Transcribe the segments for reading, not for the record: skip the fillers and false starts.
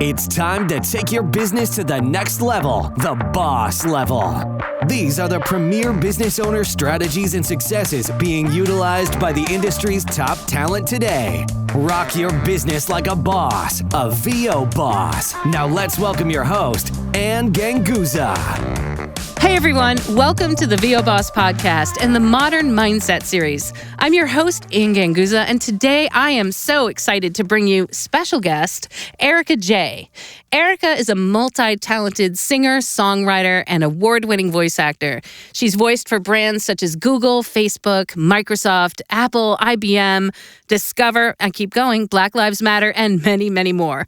It's time to take your business to the next level, the boss level. These are the premier business owner strategies and successes being utilized by the industry's top talent today. Rock your business like a boss, a VO boss. Now let's welcome your host, Ann Ganguza. Hey everyone, welcome to the VO Boss podcast and the Modern Mindset series. I'm your host, Ann Ganguza, and today I am so excited to bring you special guest, Erikka J. Erikka is a multi-talented singer, songwriter, and award-winning voice actor. She's voiced for brands such as Google, Facebook, Microsoft, Apple, IBM, Discover, I keep going, Black Lives Matter, and many, many more.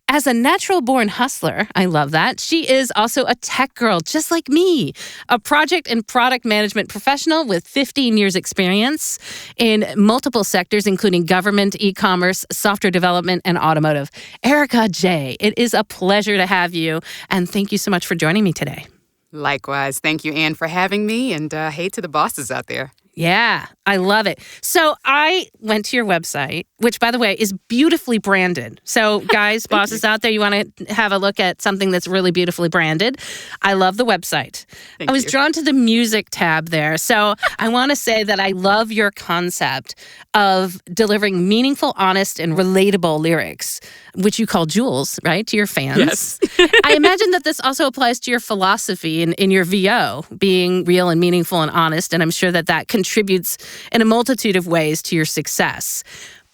As a natural-born hustler, I love that, she is also a tech girl just like me, a project and product management professional with 15 years experience in multiple sectors, including government, e-commerce, software development, and automotive. Erikka J, it is a pleasure to have you, and thank you so much for joining me today. Likewise. Thank you, Ann, for having me, and hey to the bosses out there. Yeah, I love it. So I went to your website, which, by the way, is beautifully branded. So guys, bosses out there, you want to have a look at something that's really beautifully branded. I love the website. I was drawn to the music tab there. So I want to say that I love your concept of delivering meaningful, honest, and relatable lyrics, which you call jewels, right, to your fans. Yes. I imagine that this also applies to your philosophy in your VO, being real and meaningful and honest, and I'm sure that contributes in a multitude of ways to your success.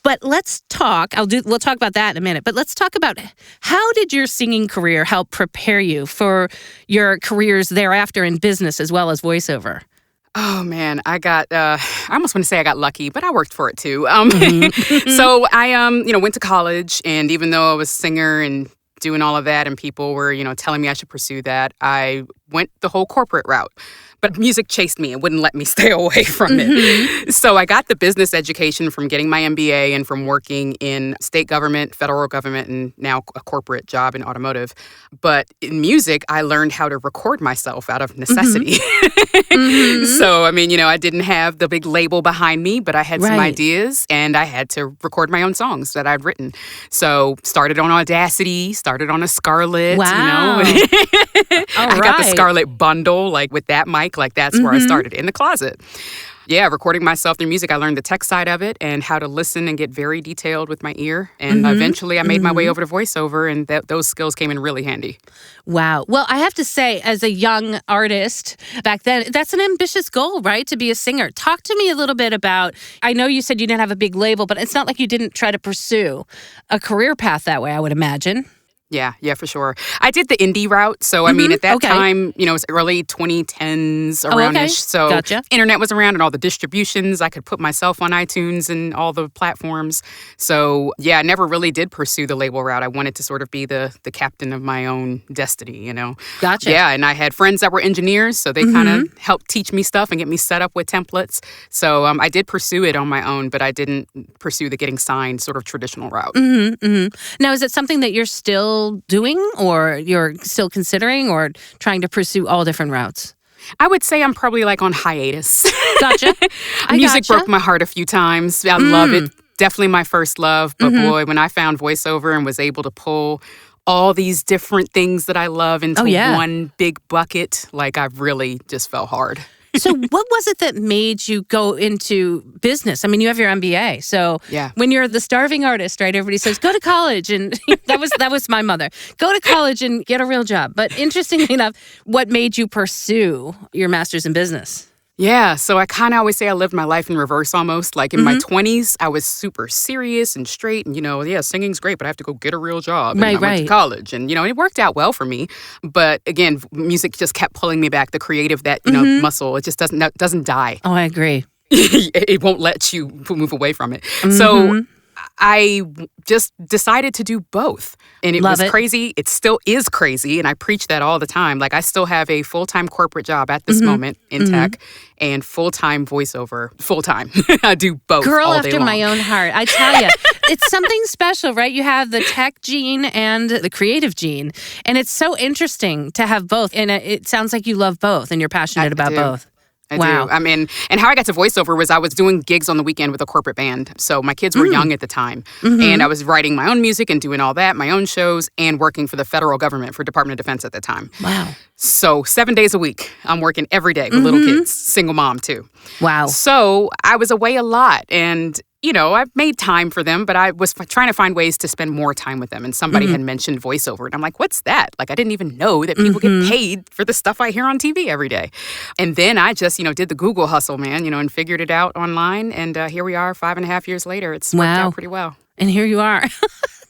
But let's talk, we'll talk about that in a minute, but let's talk about how did your singing career help prepare you for your careers thereafter in business as well as voiceover? Oh, man, I almost want to say I got lucky, but I worked for it too. Mm-hmm. So I, went to college, and even though I was a singer and doing all of that and people were, telling me I should pursue that, I went the whole corporate route. But music chased me and wouldn't let me stay away from it. So I got the business education from getting my MBA and from working in state government, federal government, and now a corporate job in automotive. But in music, I learned how to record myself out of necessity. So, I didn't have the big label behind me, but I had some ideas, and I had to record my own songs that I'd written. So started on Audacity, started on a Scarlett, Wow. I got the Scarlett bundle, with that mic, that's where I started, in the closet. Yeah, recording myself through music. I learned the tech side of it and how to listen and get very detailed with my ear. And eventually I made my way over to voiceover, and those skills came in really handy. Wow. Well, I have to say, as a young artist back then, that's an ambitious goal, right? To be a singer. Talk to me a little bit about, I know you said you didn't have a big label, but it's not like you didn't try to pursue a career path that way, I would imagine. Yeah, for sure. I did the indie route. So, at that time, it was early 2010s around-ish. So, Gotcha. Internet was around and all the distributions. I could put myself on iTunes and all the platforms. So, I never really did pursue the label route. I wanted to sort of be the captain of my own destiny, Gotcha. Yeah, and I had friends that were engineers, so they kind of helped teach me stuff and get me set up with templates. So, I did pursue it on my own, but I didn't pursue the getting signed sort of traditional route. Now, is it something that you're still doing, or you're still considering, or trying to pursue all different routes? I would say I'm probably on hiatus. Gotcha. Music broke my heart a few times. I love it. Definitely my first love. But boy, when I found voiceover and was able to pull all these different things that I love into one big bucket, I really just fell hard. So what was it that made you go into business? I mean, you have your MBA. So when you're the starving artist, right, everybody says, go to college. And that was my mother. Go to college and get a real job. But interestingly enough, what made you pursue your master's in business? Yeah, so I kind of always say I lived my life in reverse almost. In my 20s, I was super serious and straight. And, singing's great, but I have to go get a real job. And I went to college. And, it worked out well for me. But again, music just kept pulling me back. The creative, that, muscle, it just doesn't die. Oh, I agree. It won't let you move away from it. So I just decided to do both. And it was crazy. It still is crazy. And I preach that all the time. I still have a full-time corporate job at this moment in tech and full-time voiceover. Full-time. I do both Girl all day after long. my own heart. I tell you, it's something special, right? You have the tech gene and the creative gene. And it's so interesting to have both. And it sounds like you love both and you're passionate about both. I Wow. do. I mean, and how I got to voiceover was I was doing gigs on the weekend with a corporate band. So my kids were young at the time. And I was writing my own music and doing all that, my own shows, and working for the federal government for Department of Defense at the time. Wow. So 7 days a week, I'm working every day with little kids, single mom too. Wow. So I was away a lot. And I've made time for them, but I was trying to find ways to spend more time with them. And somebody had mentioned voiceover. And I'm like, what's that? Like, I didn't even know that people get paid for the stuff I hear on TV every day. And then I just, did the Google hustle, man, and figured it out online. And here we are 5.5 years later. It's worked out pretty well. And here you are.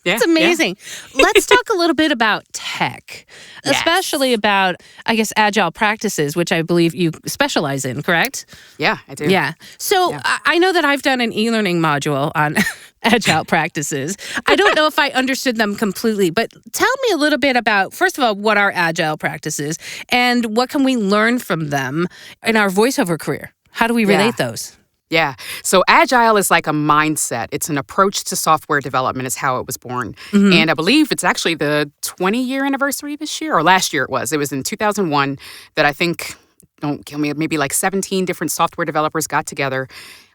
Yeah, It's amazing. Let's talk a little bit about tech, especially about, I guess, agile practices, which I believe you specialize in, correct? Yeah, I do. Yeah. So I know that I've done an e-learning module on agile practices. I don't know if I understood them completely, but tell me a little bit about, first of all, what are agile practices and what can we learn from them in our voiceover career? How do we relate those? Yeah. So agile is like a mindset. It's an approach to software development is how it was born. And I believe it's actually the 20-year anniversary this year, or last year it was. It was in 2001 that I think, don't kill me, maybe like 17 different software developers got together.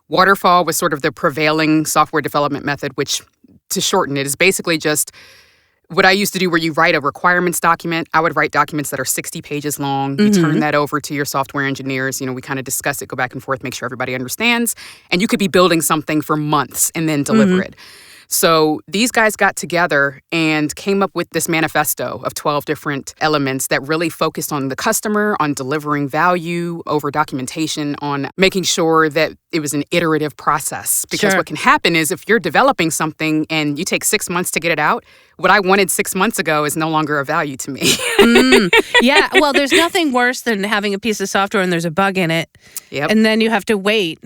Waterfall was sort of the prevailing software development method, which, to shorten it, is basically just what I used to do where you write a requirements document. I would write documents that are 60 pages long. You turn that over to your software engineers. We kind of discuss it, go back and forth, make sure everybody understands. And you could be building something for months and then deliver it. So these guys got together and came up with this manifesto of 12 different elements that really focused on the customer, on delivering value over documentation, on making sure that it was an iterative process. Because what can happen is if you're developing something and you take 6 months to get it out, what I wanted 6 months ago is no longer of value to me. Yeah, well, there's nothing worse than having a piece of software and there's a bug in it. And then you have to wait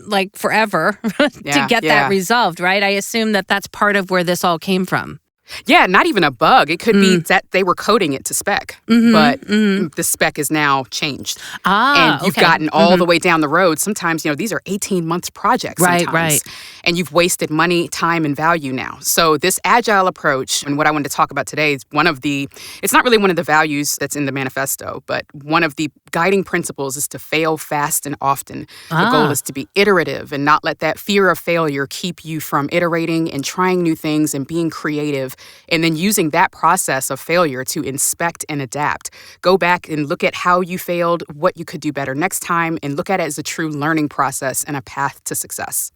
like forever to get that resolved, right? I assume that that's part of where this all came from. Yeah, not even a bug. It could be that they were coding it to spec, but the spec is now changed. And you've gotten all the way down the road. Sometimes, these are 18-month projects sometimes. Right. And you've wasted money, time, and value now. So this agile approach, and what I wanted to talk about today is it's not really one of the values that's in the manifesto, but one of the guiding principles is to fail fast and often. The goal is to be iterative and not let that fear of failure keep you from iterating and trying new things and being creative. And then using that process of failure to inspect and adapt. Go back and look at how you failed, what you could do better next time, and look at it as a true learning process and a path to success.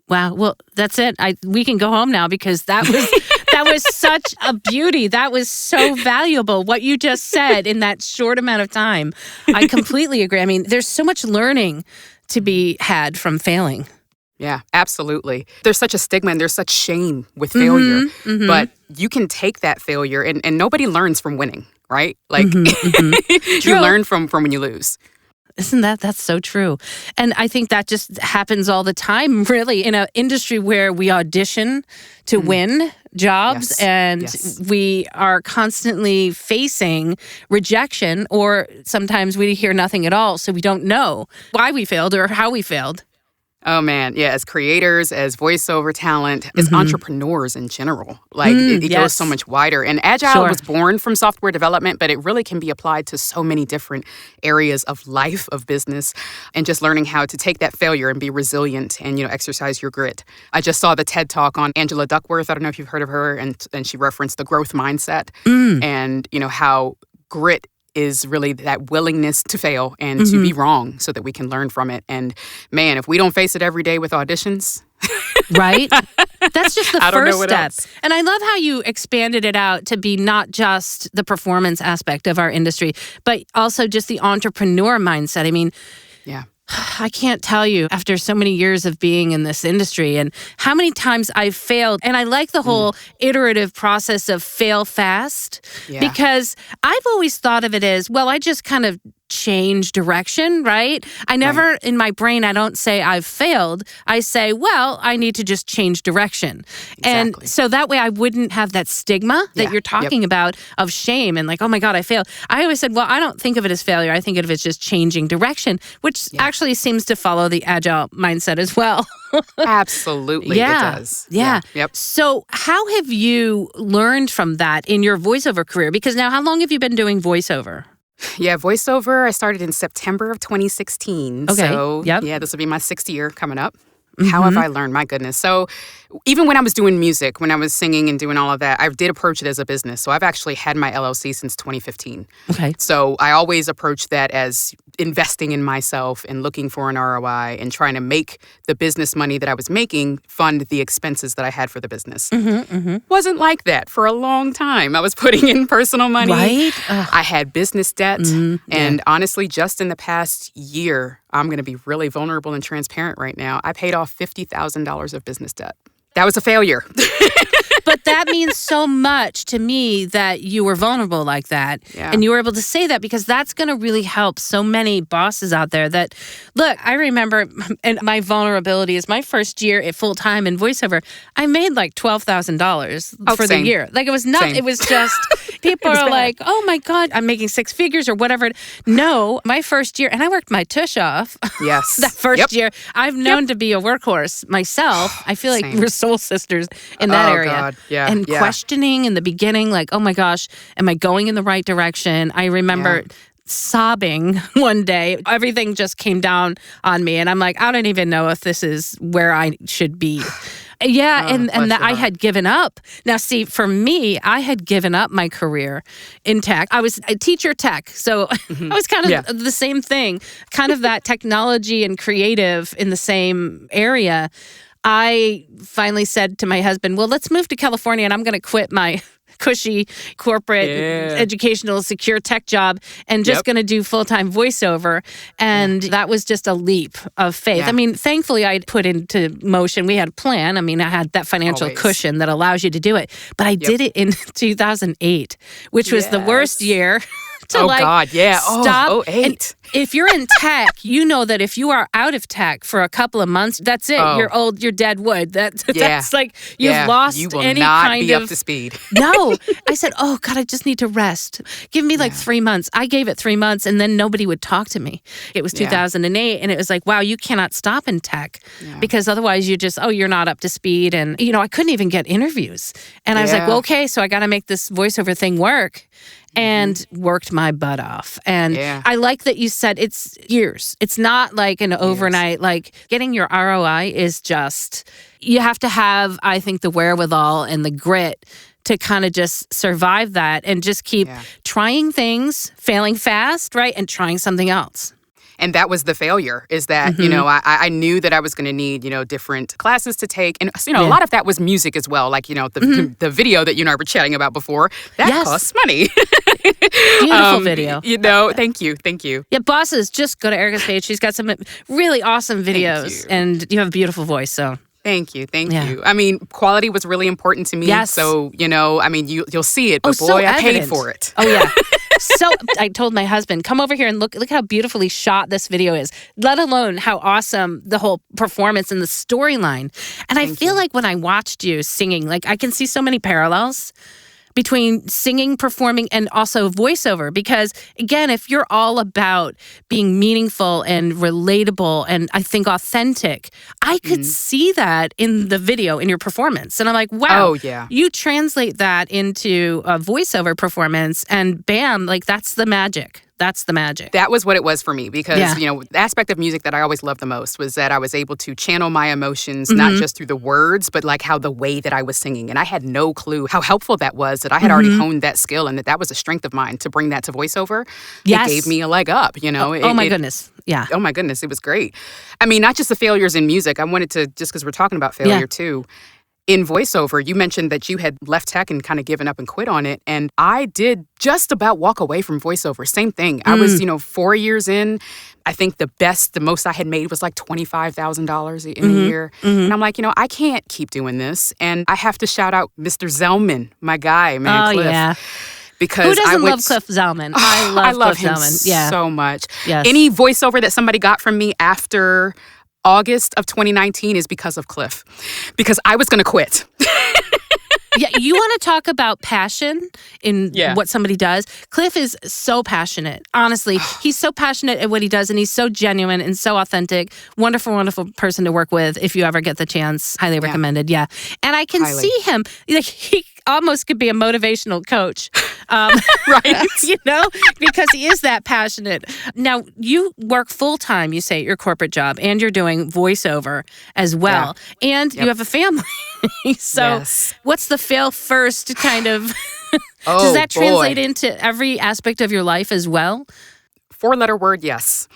Wow. Well, that's it. We can go home now because that was such a beauty. That was so valuable. What you just said in that short amount of time. I completely agree. I mean, there's so much learning to be had from failing. Yeah, absolutely. There's such a stigma and there's such shame with failure. But you can take that failure and nobody learns from winning, right? Like you learn from when you lose. Isn't that's so true? And I think that just happens all the time, really, in an industry where we audition to win jobs and we are constantly facing rejection, or sometimes we hear nothing at all, so we don't know why we failed or how we failed. Oh, man. Yeah. As creators, as voiceover talent, as entrepreneurs in general, like it goes so much wider. And Agile was born from software development, but it really can be applied to so many different areas of life, of business, and just learning how to take that failure and be resilient and, exercise your grit. I just saw the TED Talk on Angela Duckworth. I don't know if you've heard of her. And she referenced the growth mindset and, how grit is really that willingness to fail and to be wrong so that we can learn from it. And man, if we don't face it every day with auditions. Right? That's just the I don't know first what step. else. And I love how you expanded it out to be not just the performance aspect of our industry, but also just the entrepreneur mindset. I mean, Yeah. I can't tell you after so many years of being in this industry and how many times I've failed. And I like the whole iterative process of fail fast because I've always thought of it as, well, I just kind of change direction, right? I never, in my brain, I don't say I've failed. I say, well, I need to just change direction. Exactly. And so that way I wouldn't have that stigma that you're talking about of shame and like, oh my God, I failed. I always said, well, I don't think of it as failure. I think of it as just changing direction, which actually seems to follow the agile mindset as well. Absolutely, it does. Yeah. Yep. So how have you learned from that in your voiceover career? Because now, how long have you been doing voiceover? Yeah, voiceover, I started in September of 2016. Okay. So, Yep. yeah, this will be my 6th year coming up. How have I learned? My goodness. So even when I was doing music, when I was singing and doing all of that, I did approach it as a business. So I've actually had my LLC since 2015. Okay. So I always approach that as investing in myself and looking for an ROI and trying to make the business money that I was making fund the expenses that I had for the business. Wasn't like that for a long time. I was putting in personal money. Right? I had business debt. And honestly, just in the past year, I'm going to be really vulnerable and transparent right now. I paid off $50,000 of business debt. That was a failure. But that means so much to me that you were vulnerable like that. Yeah. And you were able to say that because that's going to really help so many bosses out there that, look, I remember, and my vulnerability is my first year at full time in voiceover, I made like $12,000 for same. the year. Like it was not, Same. it was just, people was are bad. like, oh my God, I'm making 6 figures or whatever. No, my first year, and I worked my tush off. Yes. That first Yep. year, I've known to be a workhorse myself. I feel like Same. we're soul sisters in that Oh, area. God. Yeah, And yeah. questioning in the beginning, like, oh my gosh, am I going in the right direction? I remember sobbing one day. Everything just came down on me. And I'm like, I don't even know if this is where I should be. Yeah, Oh, and bless that your I heart. had given up. Now, see, for me, I had given up my career in tech. I was a teacher tech, so I was kind of Yeah. the same thing, kind of that technology and creative in the same area. I finally said to my husband, well, let's move to California and I'm going to quit my cushy corporate educational secure tech job and just Yep. going to do full-time voiceover. And that was just a leap of faith. Yeah. I mean, thankfully I put into motion, we had a plan. I mean, I had that financial Always. cushion that allows you to do it. But I did it in 2008, which was the worst Yes. year. To Oh, like God, yeah. Oh, stop. 08. And if you're in tech, you know that if you are out of tech for a couple of months, that's it. Oh. You're old. You're dead wood. That's like you've Yeah. lost You will any not kind be of up to speed. No. I said, oh, God, I just need to rest. Give me like 3 months. I gave it 3 months and then nobody would talk to me. It was 2008 and it was like, wow, you cannot stop in tech because otherwise you just, you're not up to speed. And, I couldn't even get interviews. And I was like, Yeah. well, okay, so I got to make this voiceover thing work. And worked my butt off. And I like that you said it's years. It's not like an overnight, like getting your ROI is just, you have to have, I think, the wherewithal and the grit to kind of just survive that and just keep trying things, failing fast, right? And trying something else. And that was the failure, is that, I knew that I was going to need, different classes to take. And, a lot of that was music as well. Like, the video that you and I were chatting about before, that costs money. Beautiful video. Thank you. Yeah, bosses, just go to Erikka's page. She's got some really awesome videos and you have a beautiful voice, so. Thank you. I mean, quality was really important to me. Yes. So, you'll see it, but so boy, I paid evident. for it. Oh, yeah. So I told my husband, come over here and look how beautifully shot this video is, let alone how awesome the whole performance and the storyline. And I feel like when I watched you singing, like I can see so many parallels between singing, performing, and also voiceover. Because again, if you're all about being meaningful and relatable and I think authentic, I could see that in the video, in your performance. And I'm like, wow, you translate that into a voiceover performance and bam, like that's the magic. That's the magic. That was what it was for me because, the aspect of music that I always loved the most was that I was able to channel my emotions, not just through the words, but like how the way that I was singing. And I had no clue how helpful that was, that I had already honed that skill and that was a strength of mine to bring that to voiceover. Yes. It gave me a leg up, Oh my goodness. Yeah. Oh my goodness, it was great. I mean, not just the failures in music. I wanted to, just because we're talking about failure too, in voiceover, you mentioned that you had left tech and kind of given up and quit on it. And I did just about walk away from voiceover. Same thing. I was, 4 years in. I think the most I had made was like $25,000 in a year. And I'm like, I can't keep doing this. And I have to shout out Mr. Zellman, my guy, man, Cliff. Yeah. Because who doesn't I love Cliff Zellman? I love him Cliff Zellman. so much. Yes. Any voiceover that somebody got from me after August of 2019 is because of Cliff. Because I was going to quit. Yeah, you want to talk about passion in what somebody does? Cliff is so passionate. Honestly, he's so passionate at what he does, and he's so genuine and so authentic. Wonderful, wonderful person to work with if you ever get the chance. Highly recommended, yeah. And I can see him, like he almost could be a motivational coach. Right. Because he is that passionate. Now, you work full-time, you say, at your corporate job, and you're doing voiceover as well. Yeah. And you have a family. So yes. What's the fail first kind of... Does that translate into every aspect of your life as well? 4-letter word, yes.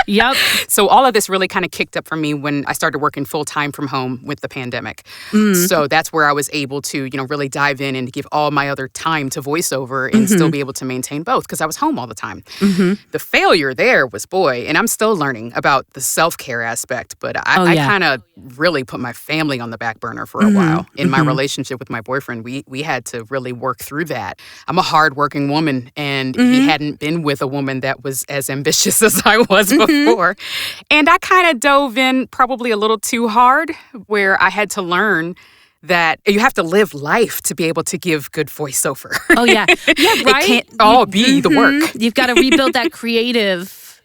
Yep. So all of this really kind of kicked up for me when I started working full-time from home with the pandemic. So that's where I was able to, really dive in and give all my other time to voiceover and still be able to maintain both because I was home all the time. The failure there was, and I'm still learning about the self-care aspect, but I kind of really put my family on the back burner for a while. In my relationship with my boyfriend, we had to really work through that. I'm a hardworking woman, and he hadn't been with a woman that was as ambitious as I was before. And I kind of dove in probably a little too hard, where I had to learn that you have to live life to be able to give good voiceover. Oh, yeah. Yeah, right? It can't all be the work. You've got to rebuild that creative...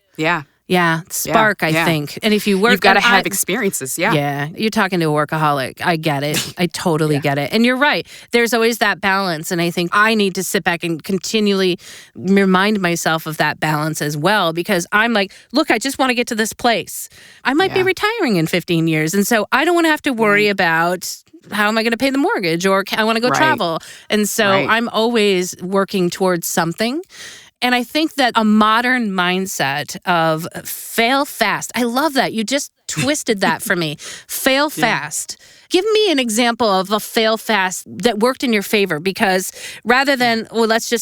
Yeah, spark, I think. And if you work... You've got to have experiences, Yeah, you're talking to a workaholic. I get it. I totally get it. And you're right. There's always that balance. And I think I need to sit back and continually remind myself of that balance as well, because I'm like, look, I just want to get to this place. I might be retiring in 15 years. And so I don't want to have to worry about... how am I going to pay the mortgage, or I want to go travel? And so I'm always working towards something. And I think that a modern mindset of fail fast, I love that. You just twisted that for me. Fail fast. Give me an example of a fail fast that worked in your favor, because rather than,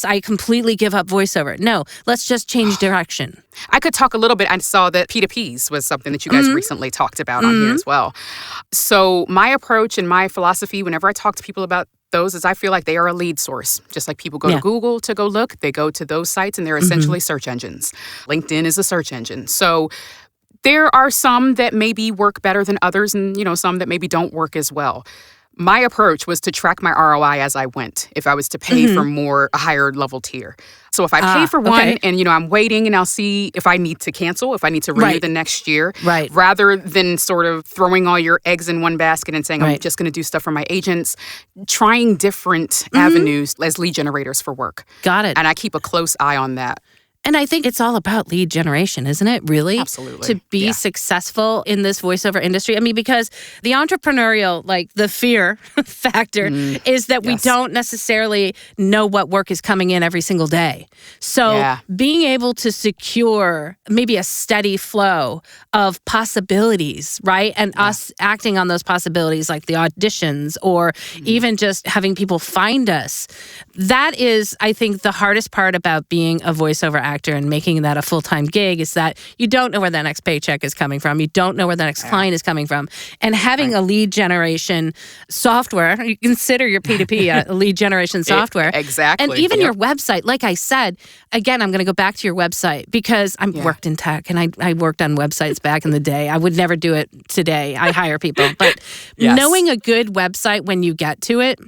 I completely give up voiceover. No, let's just change direction. I could talk a little bit. I saw that P2Ps was something that you guys recently talked about on here as well. So my approach and my philosophy whenever I talk to people about those is I feel like they are a lead source. Just like people go to Google to go look, they go to those sites and they're essentially search engines. LinkedIn is a search engine. So there are some that maybe work better than others, and some that maybe don't work as well. My approach was to track my ROI as I went, if I was to pay for a higher level tier. So if I pay for one and, I'm waiting and I'll see if I need to cancel, if I need to renew the next year, rather than sort of throwing all your eggs in one basket and saying, I'm just going to do stuff for my agents, trying different avenues as lead generators for work. Got it. And I keep a close eye on that. And I think it's all about lead generation, isn't it, really? Absolutely. To be successful in this voiceover industry. I mean, because the entrepreneurial, the fear factor is that we don't necessarily know what work is coming in every single day. So being able to secure maybe a steady flow of possibilities, right? And us acting on those possibilities, like the auditions or even just having people find us. That is, I think, the hardest part about being a voiceover actor and making that a full-time gig, is that you don't know where the next paycheck is coming from. You don't know where the next client is coming from. And having a lead generation software, you consider your P2P a lead generation software. Exactly. And even your website, like I said, again, I'm going to go back to your website because I worked in tech and I worked on websites back in the day. I would never do it today. I hire people. But knowing a good website when you get to it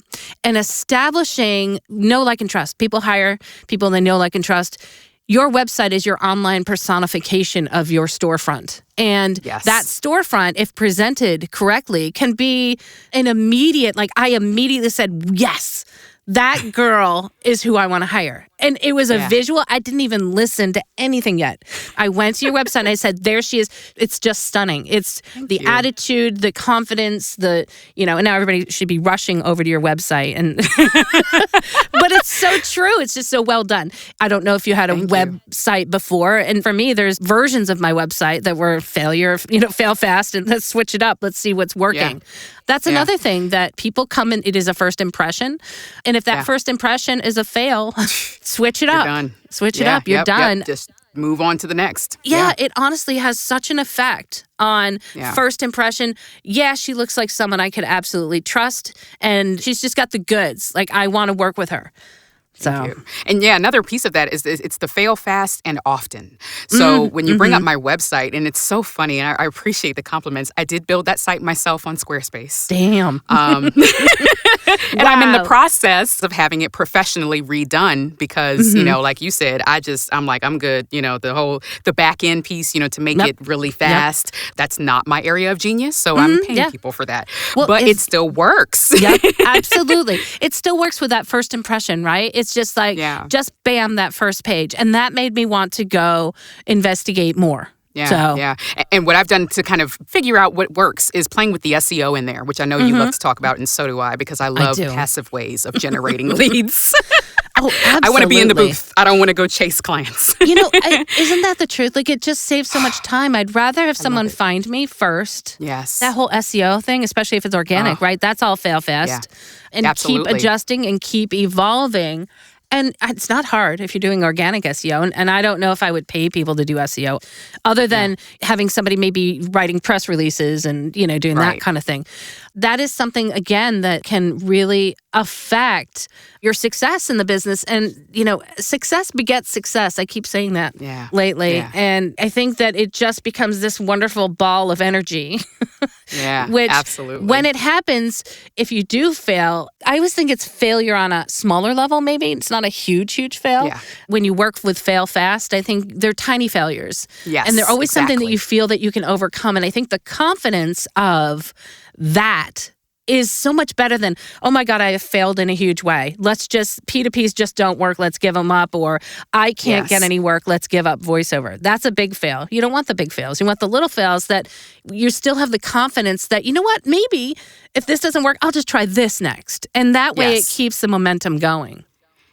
and establishing know, like, and trust. People hire people they know, like, and trust. Your website is your online personification of your storefront. And that storefront, if presented correctly, can be an immediate, I immediately said, yes, that girl is who I want to hire. And it was a visual. I didn't even listen to anything yet. I went to your website and I said, there she is. It's just stunning. It's the attitude, the confidence, and now everybody should be rushing over to your website. And but it's so true. It's just so well done. I don't know if you had a website before. And for me, there's versions of my website that were failure, fail fast, and let's switch it up. Let's see what's working. Yeah. That's another thing that people come in. It is a first impression. And if that first impression is a fail, switch it up. You're done. Switch it up. You're done. Yep. Just move on to the next. Yeah, it honestly has such an effect on first impression. Yeah, she looks like someone I could absolutely trust. And she's just got the goods. I want to work with her. Thank you. And yeah, another piece of that is it's the fail fast and often. So when you bring up my website, and it's so funny, and I appreciate the compliments, I did build that site myself on Squarespace. Damn. And I'm in the process of having it professionally redone because, like you said, I'm like, I'm good. The back end piece, to make it really fast. That's not my area of genius. So I'm paying people for that. Well, but it still works. Yep, absolutely. It still works with that first impression, right? It's just like, just bam, that first page. And that made me want to go investigate more. Yeah. And what I've done to kind of figure out what works is playing with the SEO in there, which I know you love to talk about, and so do I, because I love passive ways of generating leads. Oh, absolutely. I want to be in the booth. I don't want to go chase clients. Isn't that the truth? Like, it just saves so much time. I'd rather have someone find me first. Yes. That whole SEO thing, especially if it's organic, right? That's all fail fast. Yeah. And Absolutely. keep adjusting and keep evolving. And it's not hard if you're doing organic SEO. And I don't know if I would pay people to do SEO other than having somebody maybe writing press releases and, doing that kind of thing. That is something, again, that can really affect your success in the business. And, success begets success. I keep saying that lately. Yeah. And I think that it just becomes this wonderful ball of energy. Which, absolutely. When it happens, if you do fail, I always think it's failure on a smaller level, maybe. It's not a huge fail. Yeah. When you work with fail fast, I think they're tiny failures. Yes, and they're always something that you feel that you can overcome. And I think the confidence of that is so much better than, oh my God, I have failed in a huge way. Let's just, P2Ps just don't work. Let's give them up. Or I can't get any work. Let's give up voiceover. That's a big fail. You don't want the big fails. You want the little fails that you still have the confidence that, you know what, maybe if this doesn't work, I'll just try this next. And that way it keeps the momentum going.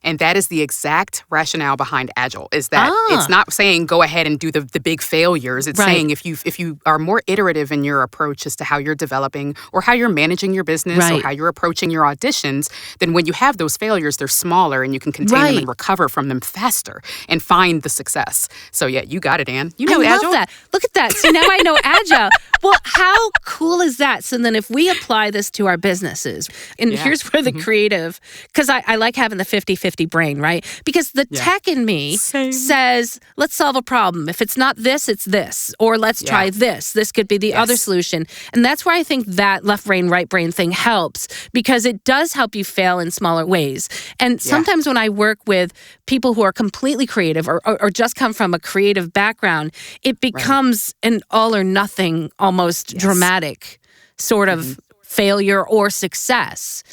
And that is the exact rationale behind Agile, is that it's not saying go ahead and do the big failures. It's saying if you are more iterative in your approach as to how you're developing or how you're managing your business or how you're approaching your auditions, then when you have those failures, they're smaller and you can contain them and recover from them faster and find the success. So yeah, you got it, Ann. You know I Agile. love that. Look at that. See, now I know Agile. Well, how cool is that? So then if we apply this to our businesses, and here's where the creative, because I like having the 50-50 brain, right? Because the tech in me says, let's solve a problem. If it's not this, it's this. Or let's try this. This could be the other solution. And that's where I think that left brain, right brain thing helps, because it does help you fail in smaller ways. And sometimes when I work with people who are completely creative or just come from a creative background, it becomes an all or nothing, almost dramatic sort of failure or success.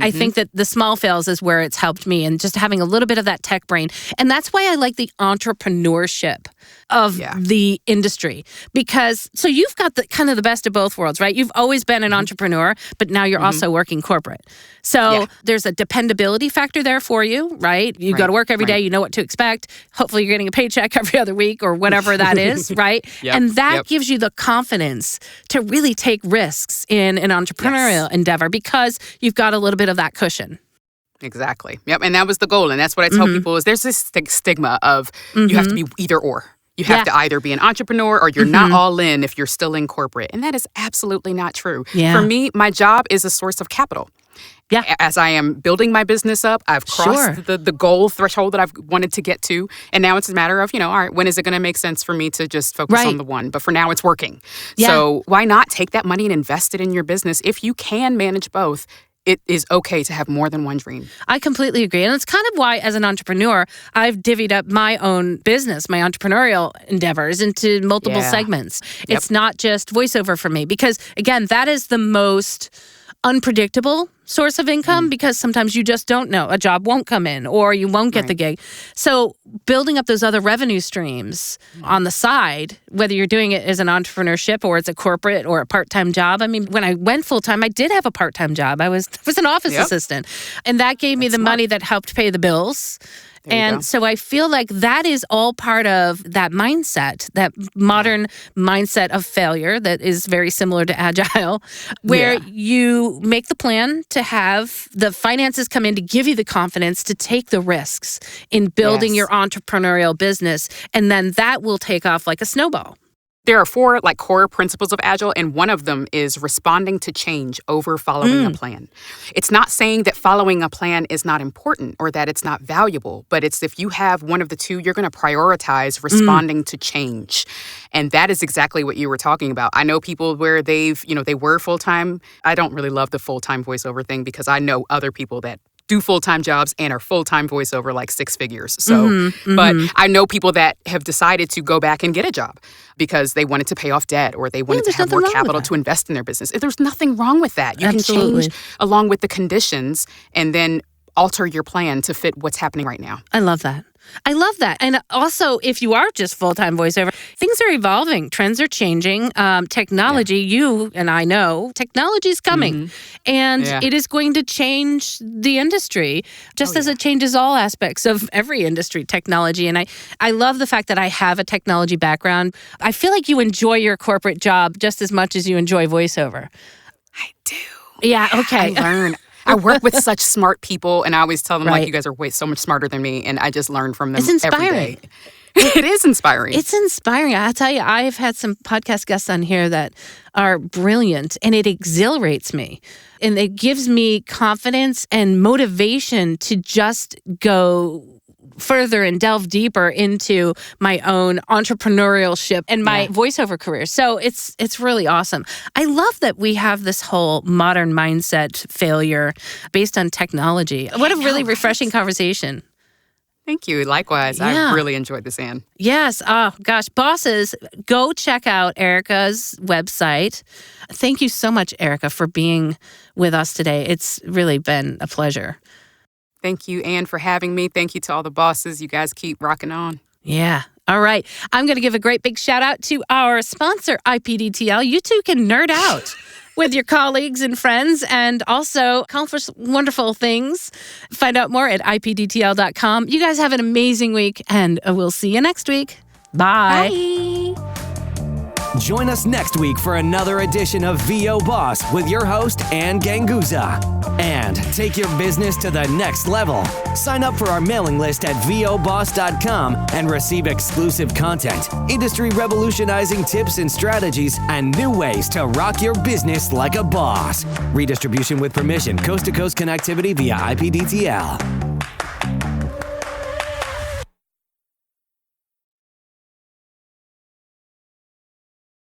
I think that the small fails is where it's helped me, and just having a little bit of that tech brain. And that's why I like the entrepreneurship of the industry, because so you've got the kind of the best of both worlds, right? You've always been an entrepreneur, but now you're also working corporate. So there's a dependability factor there for you, right? You go to work every day, you know what to expect. Hopefully you're getting a paycheck every other week or whatever that is, right? And that gives you the confidence to really take risks in an entrepreneurial endeavor, because you've got a little bit of that cushion. Exactly. Yep. And that was the goal. And that's what I tell people is there's this stigma of you have to be either or. You have to either be an entrepreneur or you're not all in if you're still in corporate. And that is absolutely not true. For me, my job is a source of capital. As I am building my business up, I've crossed the goal threshold that I've wanted to get to. And now it's a matter of, all right, when is it going to make sense for me to just focus on the one? But for now, it's working. So why not take that money and invest it in your business? If you can manage both, it is okay to have more than one dream. I completely agree. And it's kind of why, as an entrepreneur, I've divvied up my own business, my entrepreneurial endeavors, into multiple segments. It's not just voiceover for me, because, again, that is the most unpredictable source of income, because sometimes you just don't know. A job won't come in or you won't get the gig. So building up those other revenue streams on the side, whether you're doing it as an entrepreneurship or it's a corporate or a part-time job. I mean, when I went full-time, I did have a part-time job. I was an office assistant, and that gave me the money that helped pay the bills. And so I feel like that is all part of that mindset, that modern mindset of failure that is very similar to Agile, where you make the plan to have the finances come in to give you the confidence to take the risks in building your entrepreneurial business. And then that will take off like a snowball. There are 4 core principles of Agile, and one of them is responding to change over following a plan. It's not saying that following a plan is not important or that it's not valuable, but it's if you have one of the two, you're going to prioritize responding to change. And that is exactly what you were talking about. I know people where they were full-time. I don't really love the full-time voiceover thing because I know other people that do full-time jobs and are full-time voiceover 6 figures. So, but I know people that have decided to go back and get a job because they wanted to pay off debt or they wanted to have more capital to invest in their business. There's nothing wrong with that. You can change along with the conditions and then alter your plan to fit what's happening right now. I love that. And also, if you are just full-time voiceover, things are evolving. Trends are changing. Technology, you and I know, technology is coming. And it is going to change the industry, just as it changes all aspects of every industry, technology. And I love the fact that I have a technology background. I feel like you enjoy your corporate job just as much as you enjoy voiceover. I do. Yeah, okay. I learn. I work with such smart people, and I always tell them, you guys are so much smarter than me, and I just learn from them every day. It is inspiring. It's inspiring. I'll tell you, I've had some podcast guests on here that are brilliant, and it exhilarates me. And it gives me confidence and motivation to just go further and delve deeper into my own entrepreneurship and my voiceover career. So it's really awesome. I love that we have this whole modern mindset failure based on technology. What a really refreshing conversation. Thank you. Likewise. I really enjoyed this, Ann. Yes. Oh, gosh. Bosses, go check out Erikka's website. Thank you so much, Erikka, for being with us today. It's really been a pleasure. Thank you, Ann, for having me. Thank you to all the bosses. You guys keep rocking on. Yeah. All right. I'm going to give a great big shout out to our sponsor, IPDTL. You too can nerd out with your colleagues and friends and also accomplish wonderful things. Find out more at IPDTL.com. You guys have an amazing week, and we'll see you next week. Bye. Bye. Join us next week for another edition of VO Boss with your host, Ann Ganguza. And take your business to the next level. Sign up for our mailing list at voboss.com and receive exclusive content, industry revolutionizing tips and strategies, and new ways to rock your business like a boss. Redistribution with permission, coast-to-coast connectivity via IPDTL.